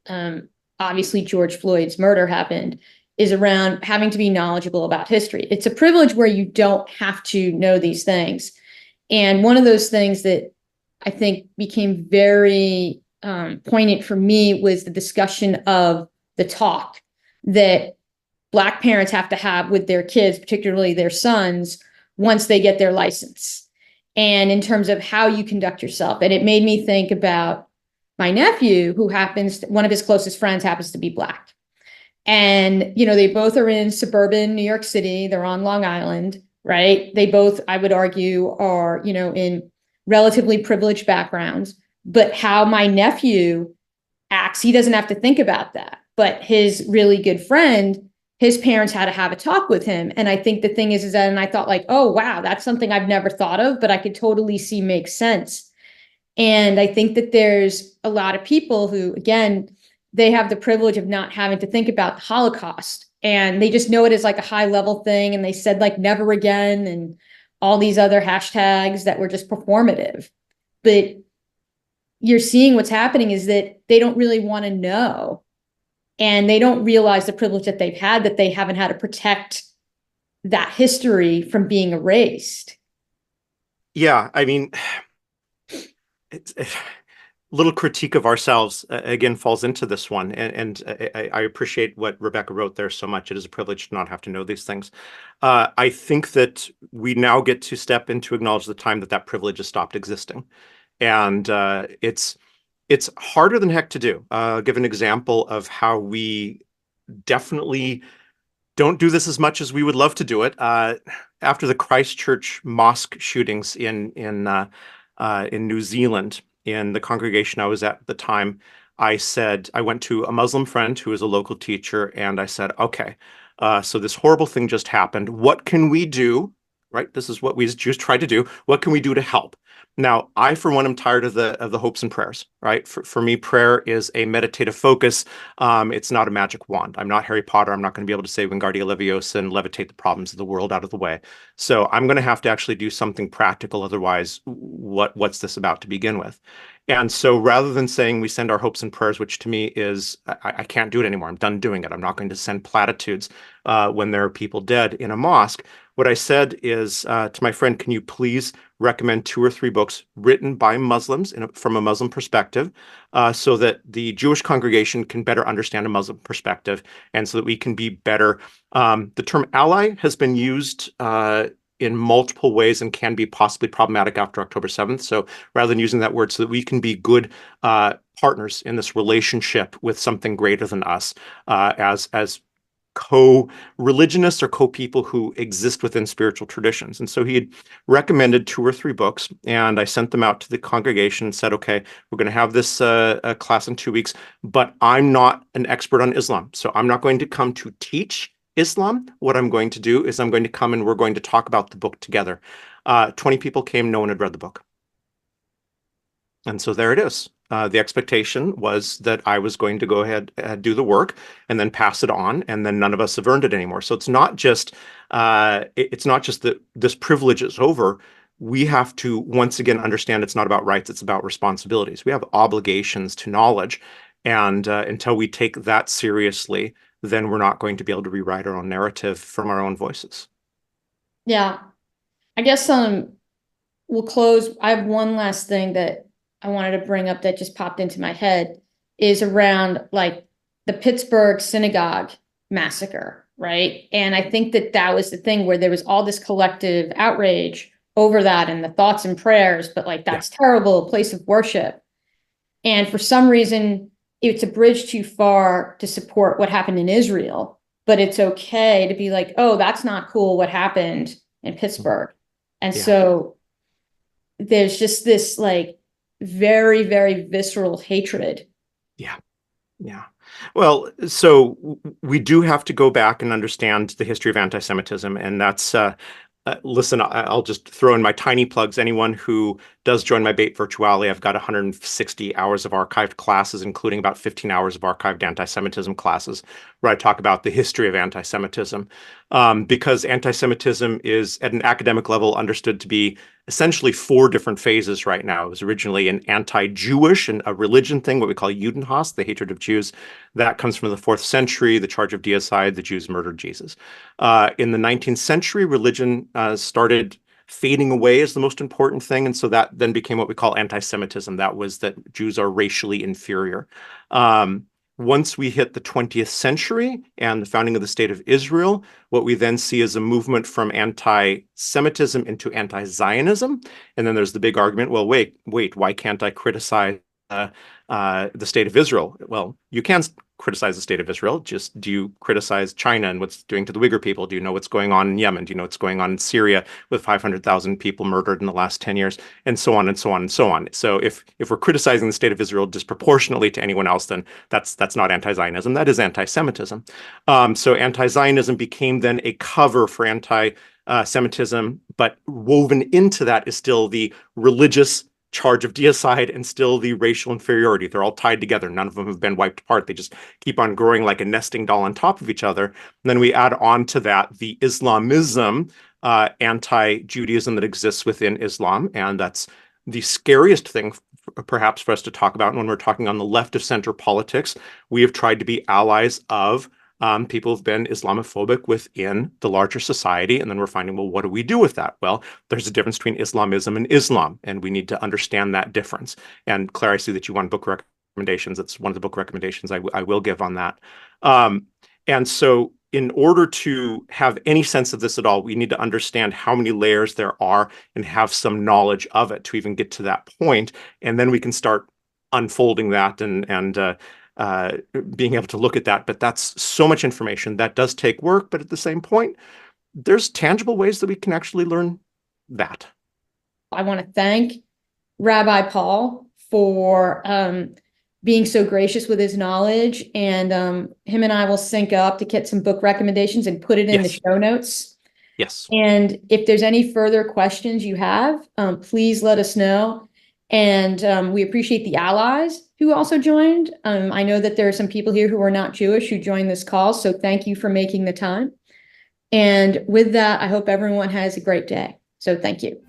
obviously George Floyd's murder happened, is around having to be knowledgeable about history. It's a privilege where you don't have to know these things. And one of those things that I think became very poignant for me was the discussion of the talk that Black parents have to have with their kids, particularly their sons, once they get their license. And in terms of how you conduct yourself. And it made me think about my nephew, who one of his closest friends happens to be Black. And, they both are in suburban New York City. They're on Long Island, right? They both, I would argue, are, in relatively privileged backgrounds. But how my nephew acts, he doesn't have to think about that. But his really good friend, his parents had to have a talk with him. And I think the thing is that, and I thought like, oh, wow, that's something I've never thought of, but I could totally see makes sense. And I think that there's a lot of people who, again, they have the privilege of not having to think about the Holocaust, and they just know it as like a high level thing. And they said like never again and all these other hashtags that were just performative. But you're seeing what's happening is that they don't really want to know. And they don't realize the privilege that they've had, that they haven't had to protect that history from being erased. Yeah, I mean, it's little critique of ourselves again falls into this one, and I appreciate what Rebecca wrote there so much. It is a privilege to not have to know these things. I think that we now get to step into acknowledge the time that privilege has stopped existing, and it's harder than heck to do. I'll give an example of how we definitely don't do this as much as we would love to do it. After the Christchurch mosque shootings in New Zealand, in the congregation I was at the time, I went to a Muslim friend who is a local teacher, and I said, okay, so this horrible thing just happened. What can we do? Right? This is what we as Jews try to do. What can we do to help? Now, I, for one, am tired of the hopes and prayers, right? For me, prayer is a meditative focus. It's not a magic wand. I'm not Harry Potter. I'm not going to be able to say Wingardium Leviosa and levitate the problems of the world out of the way. So I'm going to have to actually do something practical. Otherwise, what's this about to begin with? And so rather than saying we send our hopes and prayers, which to me is, I can't do it anymore. I'm done doing it. I'm not going to send platitudes when there are people dead in a mosque. What I said is to my friend, can you please recommend 2 or 3 books written by Muslims from a Muslim perspective, so that the Jewish congregation can better understand a Muslim perspective, and so that we can be better. The term ally has been used in multiple ways and can be possibly problematic after October 7th. So rather than using that word, so that we can be good partners in this relationship with something greater than us, as co-religionists or co-people who exist within spiritual traditions. And so he had recommended 2 or 3 books, and I sent them out to the congregation and said, okay, we're going to have this class in 2 weeks, but I'm not an expert on Islam. So I'm not going to come to teach Islam. What I'm going to do is I'm going to come and we're going to talk about the book together. 20 people came, no one had read the book. And so there it is. The expectation was that I was going to go ahead and do the work and then pass it on, and then none of us have earned it anymore. So it's not just that this privilege is over. We have to once again understand it's not about rights, it's about responsibilities. We have obligations to knowledge, and until we take that seriously, then we're not going to be able to rewrite our own narrative from our own voices. Yeah. I guess we'll close. I have one last thing that I wanted to bring up that just popped into my head, is around like the Pittsburgh synagogue massacre, right? And I think that was the thing where there was all this collective outrage over that and the thoughts and prayers, but like, that's terrible, a place of worship. And for some reason, it's a bridge too far to support what happened in Israel, but it's okay to be like, oh, that's not cool what happened in Pittsburgh. And so there's just this like very, very visceral hatred. Yeah. Well, so we do have to go back and understand the history of anti-Semitism, and that's listen, I'll just throw in my tiny plugs. Anyone who does join my BAPE virtuality, I've got 160 hours of archived classes, including about 15 hours of archived anti-Semitism classes, where I talk about the history of anti-Semitism, because anti-Semitism is, at an academic level, understood to be essentially 4 different phases right now. It was originally an anti-Jewish and a religion thing, what we call Judenhass, the hatred of Jews. That comes from the 4th century, the charge of deicide, the Jews murdered Jesus. In the 19th century, religion started fading away as the most important thing, and so that then became what we call anti-Semitism. That was that Jews are racially inferior. Once we hit the 20th century and the founding of the State of Israel, what we then see is a movement from anti-Semitism into anti-Zionism. And then there's the big argument, well, wait, why can't I criticize the State of Israel? Well, you can criticize the State of Israel. Just, do you criticize China and what's doing to the Uyghur people? Do you know what's going on in Yemen? Do you know what's going on in Syria with 500,000 people murdered in the last 10 years? And so on and so on and so on. So if we're criticizing the State of Israel disproportionately to anyone else, then that's not anti-Zionism. That is anti-Semitism. So anti-Zionism became then a cover for anti-Semitism, but woven into that is still the religious charge of deicide and still the racial inferiority. They're all tied together. None of them have been wiped apart. They just keep on growing like a nesting doll on top of each other. And then we add on to that the Islamism, anti-Judaism that exists within Islam. And that's the scariest thing perhaps for us to talk about. And when we're talking on the left of center politics, we have tried to be allies of people who've been Islamophobic within the larger society. And then we're finding, well, what do we do with that? Well, there's a difference between Islamism and Islam, and we need to understand that difference. And Claire, I see that you want book recommendations. That's one of the book recommendations I will give on that. And so in order to have any sense of this at all, we need to understand how many layers there are and have some knowledge of it to even get to that point. And then we can start unfolding that and being able to look at that. But that's so much information that does take work. But at the same point, there's tangible ways that we can actually learn that. I want to thank Rabbi Paul for being so gracious with his knowledge, and him and I will sync up to get some book recommendations and put it in the show notes. Yes. And if there's any further questions you have, please let us know. And we appreciate the allies who also joined. I know that there are some people here who are not Jewish who joined this call, so thank you for making the time. And with that, I hope everyone has a great day. So thank you.